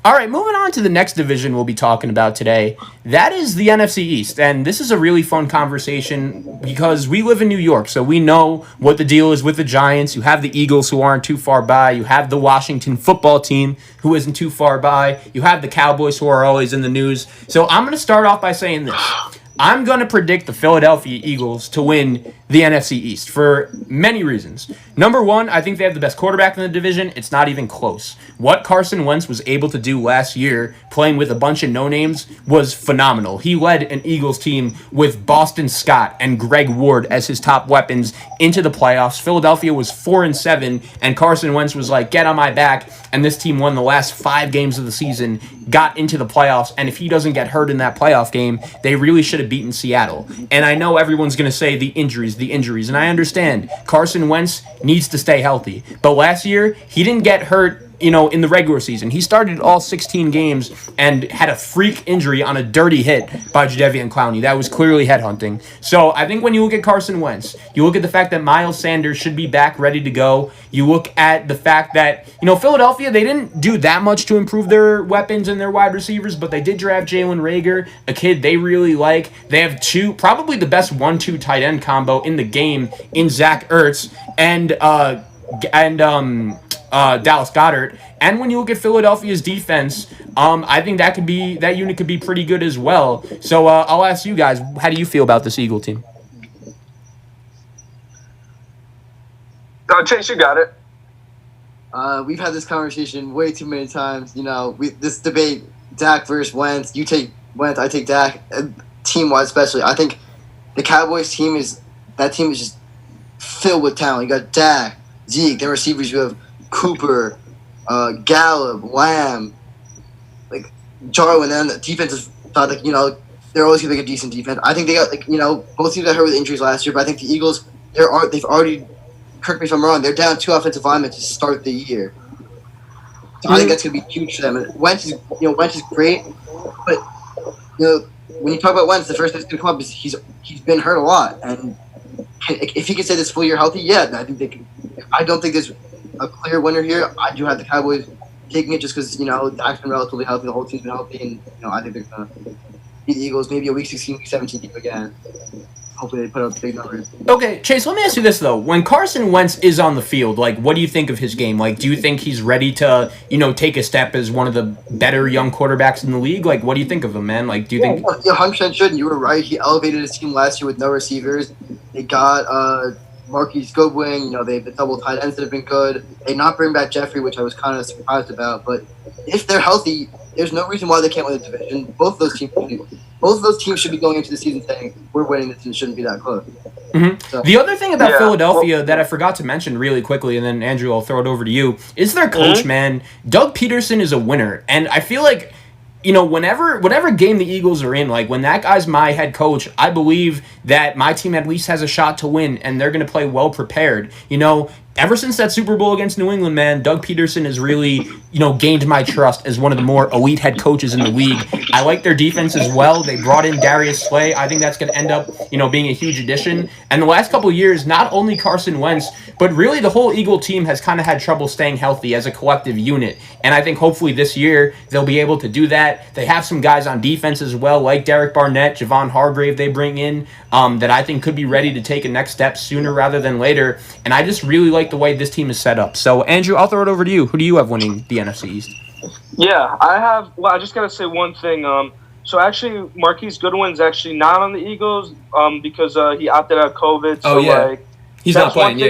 All right, moving on to the next division we'll be talking about today. That is the NFC East. And this is a really fun conversation because we live in New York, so we know what the deal is with the Giants. You have the Eagles, who aren't too far by. You have the Washington football team, who isn't too far by. You have the Cowboys, who are always in the news. So I'm going to start off by saying this. I'm going to predict the Philadelphia Eagles to win the NFC East for many reasons. Number one, I think they have the best quarterback in the division. It's not even close. What Carson Wentz was able to do last year, playing with a bunch of no-names, was phenomenal. He led an Eagles team with Boston Scott and Greg Ward as his top weapons into the playoffs. Philadelphia was 4-7, and Carson Wentz was like, get on my back, and this team won the last 5 games of the season, got into the playoffs, and if he doesn't get hurt in that playoff game, they really should have beaten Seattle. And I know everyone's going to say the injuries, and I understand. Carson Wentz needs to stay healthy. But last year, he didn't get hurt, in the regular season. He started all 16 games and had a freak injury on a dirty hit by Jadeveon Clowney. That was clearly headhunting. So I think when you look at Carson Wentz, you look at the fact that Miles Sanders should be back ready to go. You look at the fact that, Philadelphia, they didn't do that much to improve their weapons and their wide receivers, but they did draft Jalen Reagor, a kid they really like. They have probably the best 1-2 tight end combo in the game in Zach Ertz and Dallas Goedert. And when you look at Philadelphia's defense, I think that unit could be pretty good as well. So I'll ask you guys, how do you feel about this Eagle team? Chase, you got it. We've had this conversation way too many times. This debate, Dak versus Wentz. You take Wentz, I take Dak. Team-wise, especially, I think the Cowboys team is just filled with talent. You got Dak, Zeke, their receivers. You have Cooper, Gallup, Lamb, like Jarwin. And then the defense is thought they're always gonna make a decent defense. I think they got both teams got hurt with injuries last year, but I think the Eagles they've already, correct me if I'm wrong, they're down 2 offensive linemen to start the year. So I think that's gonna be huge for them. And Wentz is great, but when you talk about Wentz, the first thing that's gonna come up is he's been hurt a lot, and if he can stay this full year healthy, yeah, I think they can. I don't think there's a clear winner here. I do have the Cowboys taking it just because Dak's been relatively healthy, the whole team's been healthy, and I think they're gonna beat the Eagles maybe a week 16, week 17 team again. Hopefully they put up big numbers. Okay, Chase, let me ask you this, though. When Carson Wentz is on the field, what do you think of his game? Do you think he's ready to, take a step as one of the better young quarterbacks in the league? What do you think of him, man? Do you think... Yeah, 100% should. You were right. He elevated his team last year with no receivers. They got Marquise Goodwin. They have the double tight ends that have been good. They not bring back Jeffrey, which I was kind of surprised about. But if they're healthy, there's no reason why they can't win the division. Both of those teams should be going into the season saying, we're winning this and it shouldn't be that close. Mm-hmm. So, the other thing about Philadelphia that I forgot to mention really quickly, and then Andrew, I'll throw it over to you, is their coach, man. Doug Peterson is a winner. And I feel like, whatever game the Eagles are in, when that guy's my head coach, I believe that my team at least has a shot to win, and they're going to play well prepared. Ever since that Super Bowl against New England, man, Doug Peterson has really, gained my trust as one of the more elite head coaches in the league. I like their defense as well. They brought in Darius Slay. I think that's going to end up, being a huge addition. And the last couple of years, not only Carson Wentz, but really the whole Eagle team has kind of had trouble staying healthy as a collective unit. And I think hopefully this year they'll be able to do that. They have some guys on defense as well, like Derek Barnett, Javon Hargrave they bring in, that I think could be ready to take a next step sooner rather than later. And I just really like the way this team is set up. So, Andrew, I'll throw it over to you. Who do you have winning the NFC East? Yeah, I just got to say one thing. So, actually, Marquise Goodwin's actually not on the Eagles because he opted out of COVID. So, he's not playing. So,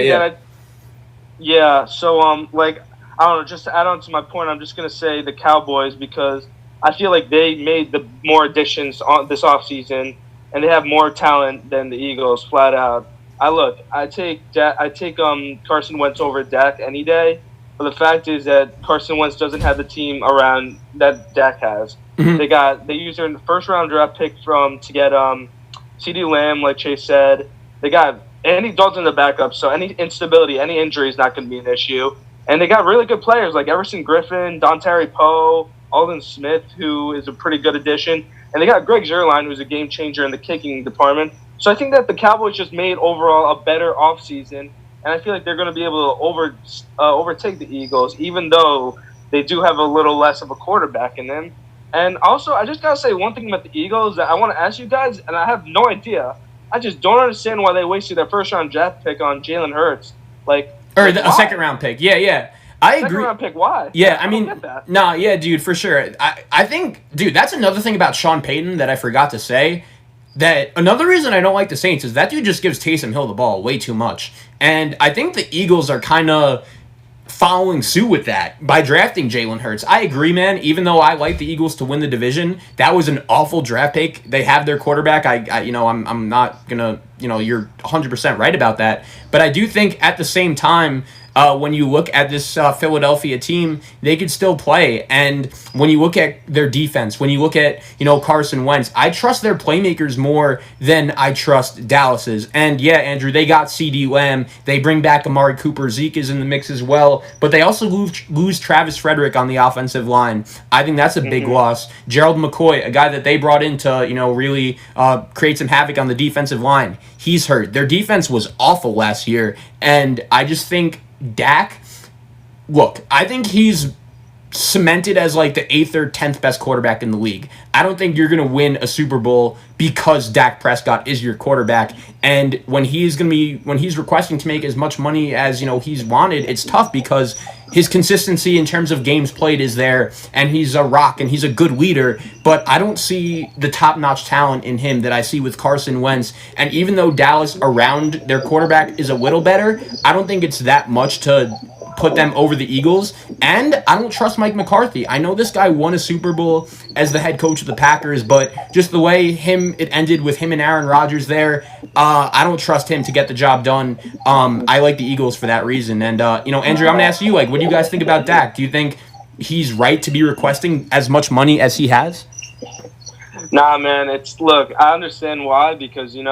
I don't know, just to add on to my point, I'm just going to say the Cowboys because I feel like they made the more additions on this offseason and they have more talent than the Eagles, flat out. I take Carson Wentz over Dak any day, but the fact is that Carson Wentz doesn't have the team around that Dak has. Mm-hmm. They used their first round draft pick to get CeeDee Lamb, like Chase said. They got Andy Dalton the backup, so any instability, any injury is not going to be an issue. And they got really good players like Everson Griffin, Dontari Poe, Alden Smith, who is a pretty good addition, and they got Greg Zuerlein, who's a game changer in the kicking department. So I think that the Cowboys just made overall a better offseason, and I feel like they're going to be able to overtake the Eagles, even though they do have a little less of a quarterback in them. And also, I just got to say one thing about the Eagles that I want to ask you guys, and I have no idea. I just don't understand why they wasted their first-round draft pick on Jalen Hurts. A second-round pick. Yeah. I agree. Second-round pick, why? Yeah, I mean, nah, yeah, dude, for sure. I think, dude, that's another thing about Sean Payton that I forgot to say. That another reason I don't like the Saints is that dude just gives Taysom Hill the ball way too much. And I think the Eagles are kind of following suit with that by drafting Jalen Hurts. I agree, man. Even though I like the Eagles to win the division, that was an awful draft pick. They have their quarterback. I'm not gonna, you're 100% right about that. But I do think at the same time, when you look at this Philadelphia team, they could still play. And when you look at their defense, when you look at, Carson Wentz, I trust their playmakers more than I trust Dallas's. And yeah, Andrew, they got CeeDee Lamb. They bring back Amari Cooper. Zeke is in the mix as well. But they also lose Travis Frederick on the offensive line. I think that's a big loss. Gerald McCoy, a guy that they brought in to, really create some havoc on the defensive line. He's hurt. Their defense was awful last year. And I just think Dak, look, I think he's cemented as like the 8th or 10th best quarterback in the league. I don't think you're going to win a Super Bowl because Dak Prescott is your quarterback. And when he's requesting to make as much money as, he's wanted, it's tough because his consistency in terms of games played is there, and he's a rock and he's a good leader, but I don't see the top-notch talent in him that I see with Carson Wentz. And even though Dallas around their quarterback is a little better, I don't think it's that much to put them over the Eagles. And I don't trust Mike McCarthy. I know this guy won a Super Bowl as the head coach of the Packers, but just the way it ended with him and Aaron Rodgers there, I don't trust him to get the job done. I like the Eagles for that reason. And, Andrew, I'm going to ask you, what do you guys think about Dak? Do you think he's right to be requesting as much money as he has? Nah, man. Look, I understand why, because, you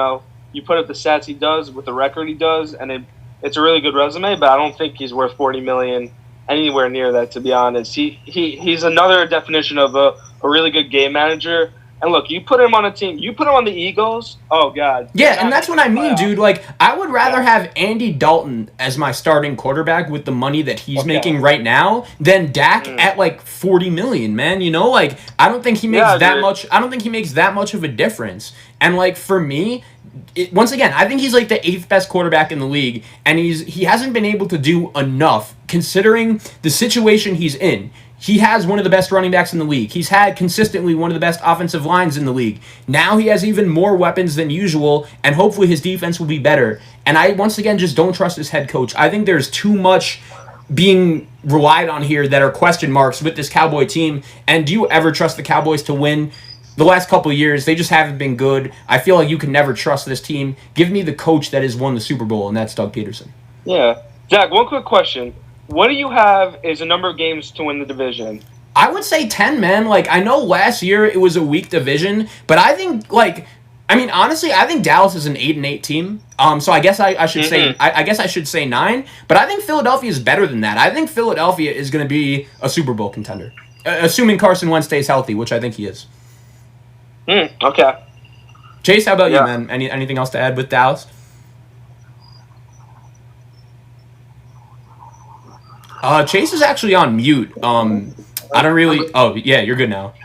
put up the stats he does with the record he does, and it's a really good resume, but I don't think he's worth $40 million anywhere near that, to be honest. He's another definition of a really good game manager. And look, you put him on a team, you put him on the Eagles, oh, God. Yeah, and that's what I mean, dude. I would rather have Andy Dalton as my starting quarterback with the money that he's making right now than Dak at, $40 million, man. I don't think he makes much. I don't think he makes that much of a difference. And, for me, once again, I think he's the 8th best quarterback in the league, and he hasn't been able to do enough considering the situation he's in. He has one of the best running backs in the league. He's had consistently one of the best offensive lines in the league. Now he has even more weapons than usual, and hopefully his defense will be better. And I, once again, just don't trust his head coach. I think there's too much being relied on here that are question marks with this Cowboy team. And do you ever trust the Cowboys to win? The last couple of years, they just haven't been good. I feel like you can never trust this team. Give me the coach that has won the Super Bowl, and that's Doug Peterson. Yeah. Zach, one quick question. What do you have as a number of games to win the division? I would say 10, man. I know last year it was a weak division, but I think, honestly, I think Dallas is an 8-8 team. So I guess I should say, I guess I should say 9, but I think Philadelphia is better than that. I think Philadelphia is going to be a Super Bowl contender, assuming Carson Wentz stays healthy, which I think he is. Okay. Chase, how about you, man? Anything else to add with Dallas? Chase is actually on mute. I don't really. Oh, yeah, you're good now.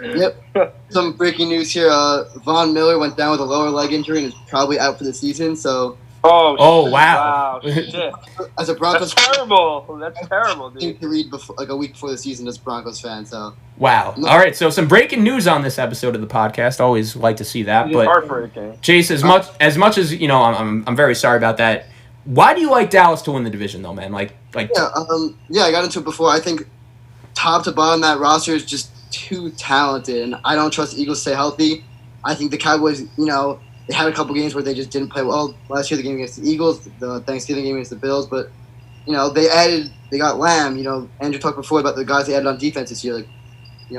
Yep. Some breaking news here. Von Miller went down with a lower leg injury and is probably out for the season. So. Oh wow. Shit. As a Broncos. That's terrible. That's terrible, dude. To read a week before the season as a Broncos fan. So. Wow. All right. So some breaking news on this episode of the podcast. Always like to see that. But heartbreaking. Chase, as much as I'm very sorry about that. Why do you like Dallas to win the division, though, man? I got into it before. I think top to bottom that roster is just too talented, and I don't trust the Eagles to stay healthy. I think the Cowboys, they had a couple games where they just didn't play well. Last year, the game against the Eagles, the Thanksgiving game against the Bills, but they got Lamb. Andrew talked before about the guys they added on defense this year.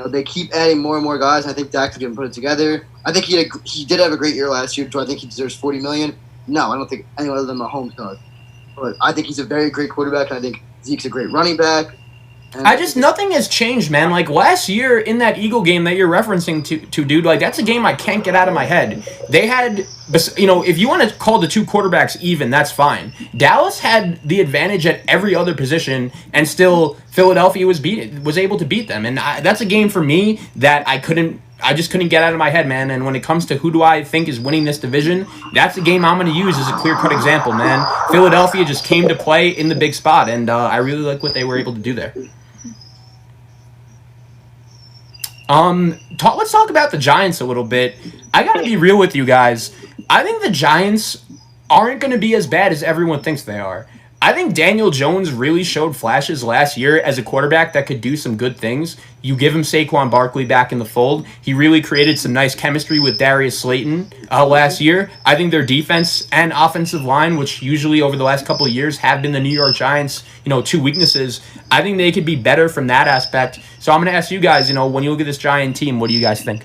They keep adding more and more guys, and I think Dak can put it together. I think he did have a great year last year. Do I think he deserves $40 million? No, I don't think anyone other than Mahomes does. But I think he's a very great quarterback, and I think Zeke's a great running back. And Nothing has changed, man. Like, last year in that Eagle game that you're referencing to, dude, like, that's a game I can't get out of my head. They had, if you want to call the two quarterbacks even, that's fine. Dallas had the advantage at every other position, and still Philadelphia was able to beat them. And that's a game for me that I just couldn't get out of my head, man. And when it comes to who do I think is winning this division, that's the game I'm going to use as a clear-cut example, man. Philadelphia just came to play in the big spot, and I really like what they were able to do there. Let's talk about the Giants a little bit. I got to be real with you guys. I think the Giants aren't going to be as bad as everyone thinks they are. I think Daniel Jones really showed flashes last year as a quarterback that could do some good things. You give him Saquon Barkley back in the fold. He really created some nice chemistry with Darius Slayton last year. I think their defense and offensive line, which usually over the last couple of years have been the New York Giants, two weaknesses, I think they could be better from that aspect. So I'm going to ask you guys, when you look at this Giant team, what do you guys think?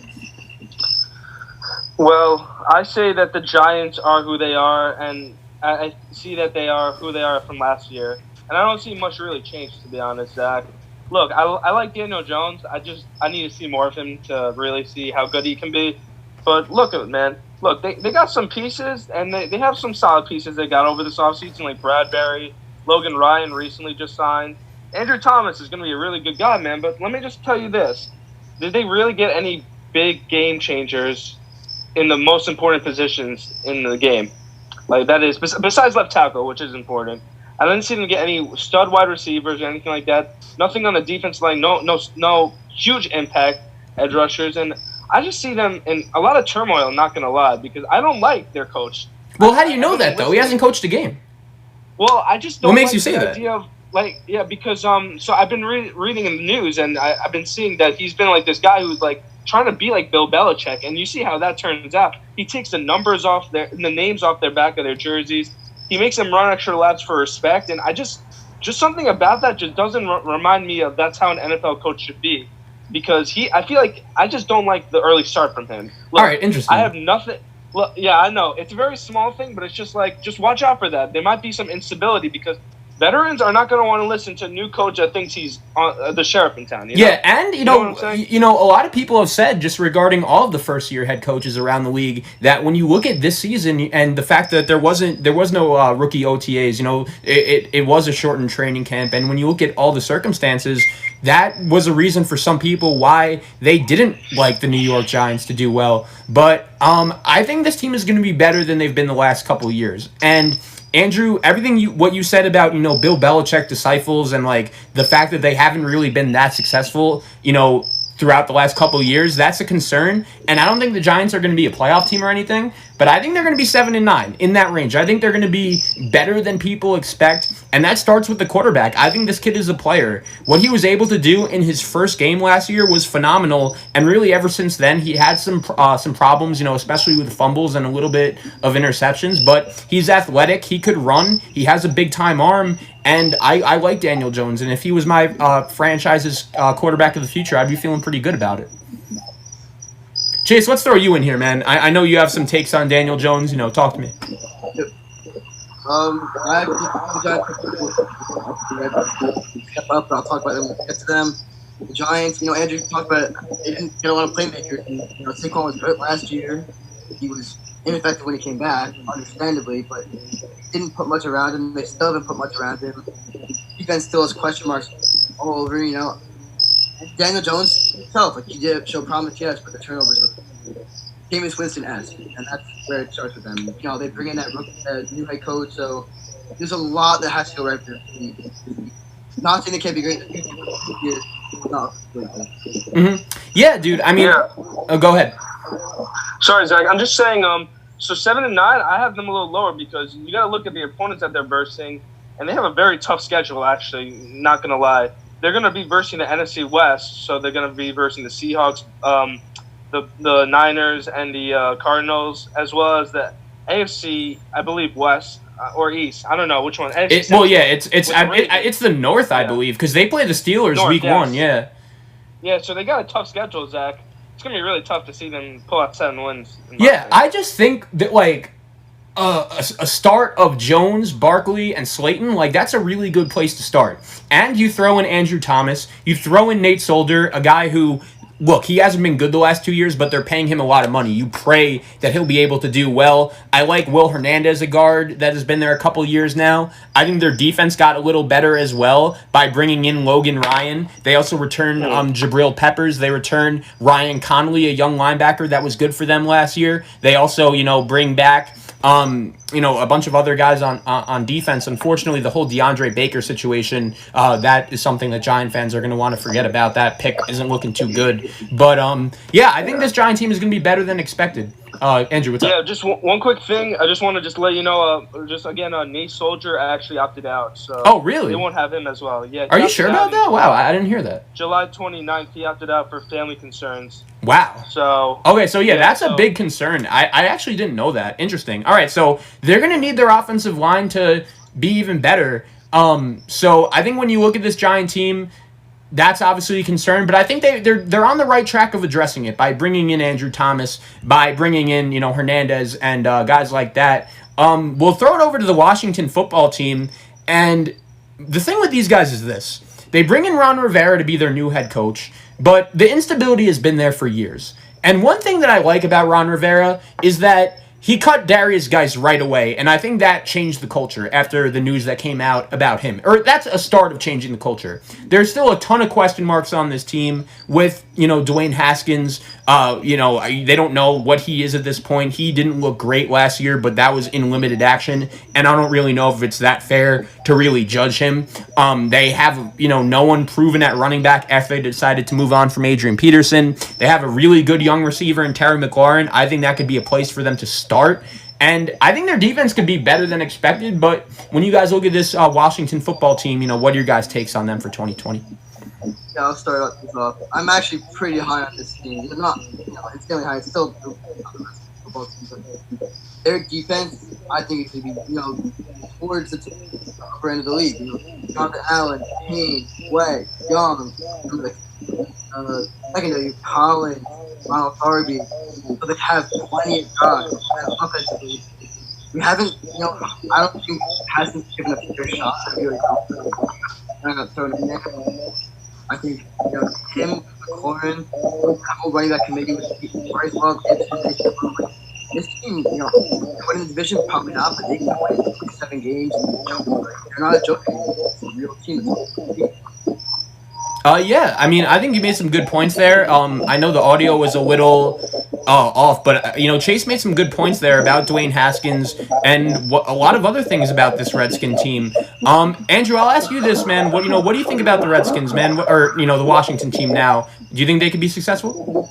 Well, I say that the Giants are who they are, and I see that they are who they are from last year. And I don't see much really change, to be honest, Zach. Look, I like Daniel Jones. I need to see more of him to really see how good he can be. But look at it, man. Look, they got some pieces, and they have some solid pieces they got over this offseason, like Bradbury, Logan Ryan recently just signed. Andrew Thomas is going to be a really good guy, man. But let me just tell you this. Did they really get any big game changers in the most important positions in the game? Like, that is, besides left tackle, which is important. I didn't see them get any stud wide receivers or anything like that. Nothing on the defense line. No huge impact edge rushers. And I just see them in a lot of turmoil, not going to lie, because I don't like their coach. Well, how do you know that, though? He hasn't coached a game. Well, I just don't What makes like you say the that? idea of, because so I've been reading in the news, and I've been seeing that he's been like this guy who's like trying to be like Bill Belichick, and you see how that turns out. He takes the numbers off the names off their back of their jerseys. He makes them run extra laps for respect, and I just something about that just doesn't remind me of that's how an NFL coach should be, because I feel like I just don't like the early start from him. Look, all right, interesting. I have nothing. Well, yeah, I know it's a very small thing, but it's just like just watch out for that. There might be some instability because veterans are not going to want to listen to a new coach that thinks he's the sheriff in town. Yeah, and You know what I'm saying? a lot of people have said just regarding all of the first-year head coaches around the league that when you look at this season and the fact that there was no rookie OTAs, it was a shortened training camp, and when you look at all the circumstances, that was a reason for some people why they didn't like the New York Giants to do well. But I think this team is going to be better than they've been the last couple of years, and Andrew, what you said about, Bill Belichick disciples and like the fact that they haven't really been that successful, throughout the last couple of years, that's a concern. And I don't think the Giants are going to be a playoff team or anything, but I think they're going to be 7-9 in that range. I think they're going to be better than people expect, and that starts with the quarterback. I think this kid is a player. What he was able to do in his first game last year was phenomenal, and really ever since then he had some problems, especially with fumbles and a little bit of interceptions, but he's athletic, he could run, he has a big-time arm, and I like Daniel Jones, and if he was my franchise's quarterback of the future, I'd be feeling pretty good about it. Chase, let's throw you in here, man. I know you have some takes on Daniel Jones. Talk to me. I step up, and I'll talk about them when we get to them. The Giants, Andrew talked about it. They didn't get a lot of playmakers. And, Saquon was hurt last year. He was ineffective when he came back, understandably, but didn't put much around him. They still haven't put much around him. Defense still has question marks all over, Daniel Jones himself, he did show promise, yes, but the turnovers were Jameis Winston-esque, and that's where it starts with them. They bring in that new head coach, so there's a lot that has to go right for them. Not saying they can't be great in the future, but no. Yeah, dude, I mean, go ahead. Sorry, Zach. I'm just saying, so 7-9, I have them a little lower because you got to look at the opponents that they're versing, and they have a very tough schedule, actually, not going to lie. They're going to be versing the NFC West, so they're going to be versing the Seahawks, the Niners, and the Cardinals, as well as the AFC, I believe, West or East. I don't know which one. It's the North, I believe, because they play the Steelers week 1, yeah. Yeah, so they got a tough schedule, Zach. It's going to be really tough to see them pull out 7 wins. Yeah, I just think that, a start of Jones, Barkley, and Slayton, like that's a really good place to start. And you throw in Andrew Thomas, you throw in Nate Solder, a guy who, look, he hasn't been good the last 2 years, but they're paying him a lot of money. You pray that he'll be able to do well. I like Will Hernandez, a guard that has been there a couple years now. I think their defense got a little better as well by bringing in Logan Ryan. They also returned Jabril Peppers. They returned Ryan Connolly, a young linebacker that was good for them last year. They also, bring back a bunch of other guys on defense. Unfortunately, the whole DeAndre Baker situation, that is something that Giant fans are going to want to forget about. That pick isn't looking too good. But, I think this Giant team is going to be better than expected. Andrew, what's up? Yeah, just one quick thing. I just want to let you know, Nate Soldier actually opted out. So oh, really? They won't have him as well. Yeah. Are you sure about that? Wow, I didn't hear that. July 29th, he opted out for family concerns. Wow. So okay, so that's a big concern. I actually didn't know that. Interesting. All right, so they're going to need their offensive line to be even better. So I think when you look at this Giant team, that's obviously a concern, but I think they're on the right track of addressing it by bringing in Andrew Thomas, by bringing in Hernandez and guys like that. We'll throw it over to the Washington football team, and the thing with these guys is this: they bring in Ron Rivera to be their new head coach, but the instability has been there for years. And one thing that I like about Ron Rivera is that he cut Darius Geis right away, and I think that changed the culture after the news that came out about him. Or that's a start of changing the culture. There's still a ton of question marks on this team with, Dwayne Haskins. They don't know what he is at this point. He didn't look great last year, but that was in limited action, and I don't really know if it's that fair to really judge him. They have, no one proven at running back after they decided to move on from Adrian Peterson. They have a really good young receiver in Terry McLaurin. I think that could be a place for them to start. And I think their defense could be better than expected, but when you guys look at this Washington football team, what are your guys' takes on them for 2020? Yeah, I'll start this off. I'm actually pretty high on this team. It's not, it's really high. It's still football team. Their defense, I think it could be, towards the upper end of the league. Jonathan Allen, Payne, Wett, Young, secondary, Collins, Ronald Darby. So they have plenty of guys. And offensively, we haven't, I don't think hasn't given a fair shot. I really don't. I got thrown in there. I think, him, McLaurin, couple running back committee with Bryce Love, this team, winning the division, probably not, but they can win 7 games. They're not a joke anymore. It's a real team. I think you made some good points there. I know the audio was a little off, but Chase made some good points there about Dwayne Haskins and a lot of other things about this Redskin team. Andrew, I'll ask you this, man. What do you think about the Redskins, man, or the Washington team now? Do you think they could be successful?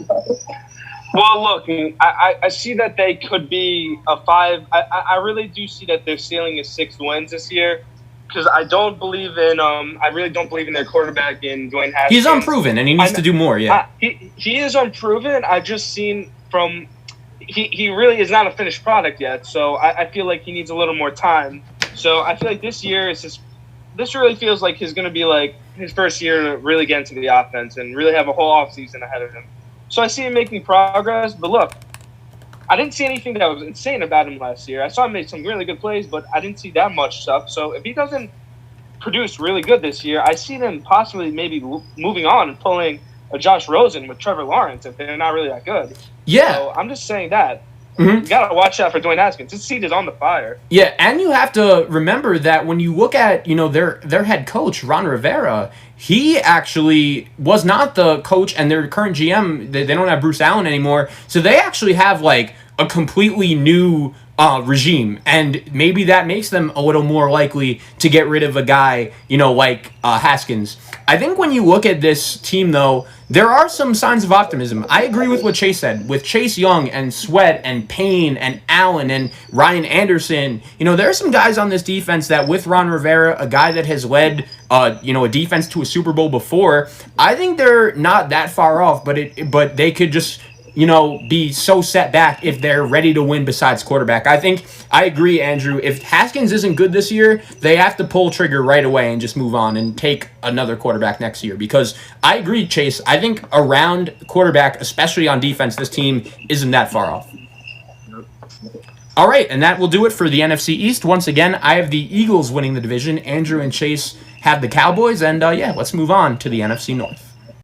Well, look, I see that they could be a 5. I really do see that their ceiling is 6 wins this year. Because I don't believe in I really don't believe in their quarterback in Dwayne Haskins. He's unproven and he needs to do more. Yeah, he is unproven. I just seen from he really is not a finished product yet. So I feel like he needs a little more time. So I feel like this year is this really feels like he's going to be like his first year to really get into the offense and really have a whole offseason ahead of him. So I see him making progress. But look, I didn't see anything that was insane about him last year. I saw him make some really good plays, but I didn't see that much stuff. So if he doesn't produce really good this year, I see them possibly maybe moving on and pulling a Josh Rosen with Trevor Lawrence if they're not really that good. Yeah. So I'm just saying that. You got to watch out for Dwayne Haskins. His seat is on the fire. Yeah, and you have to remember that when you look at, their head coach, Ron Rivera, he actually was not the coach, and their current GM, they don't have Bruce Allen anymore, so they actually have, a completely new regime, and maybe that makes them a little more likely to get rid of a guy, like Haskins. I think when you look at this team, though, there are some signs of optimism. I agree with what Chase said. With Chase Young and Sweat and Payne and Allen and Ryan Anderson, there are some guys on this defense that with Ron Rivera, a guy that has led, a defense to a Super Bowl before, I think they're not that far off, but they could just be so set back if they're ready to win besides quarterback. I agree, Andrew. If Haskins isn't good this year, they have to pull trigger right away and just move on and take another quarterback next year. Because I agree, Chase. I think around quarterback, especially on defense, this team isn't that far off. All right, and that will do it for the NFC East. Once again, I have the Eagles winning the division. Andrew and Chase have the Cowboys, and let's move on to the NFC North.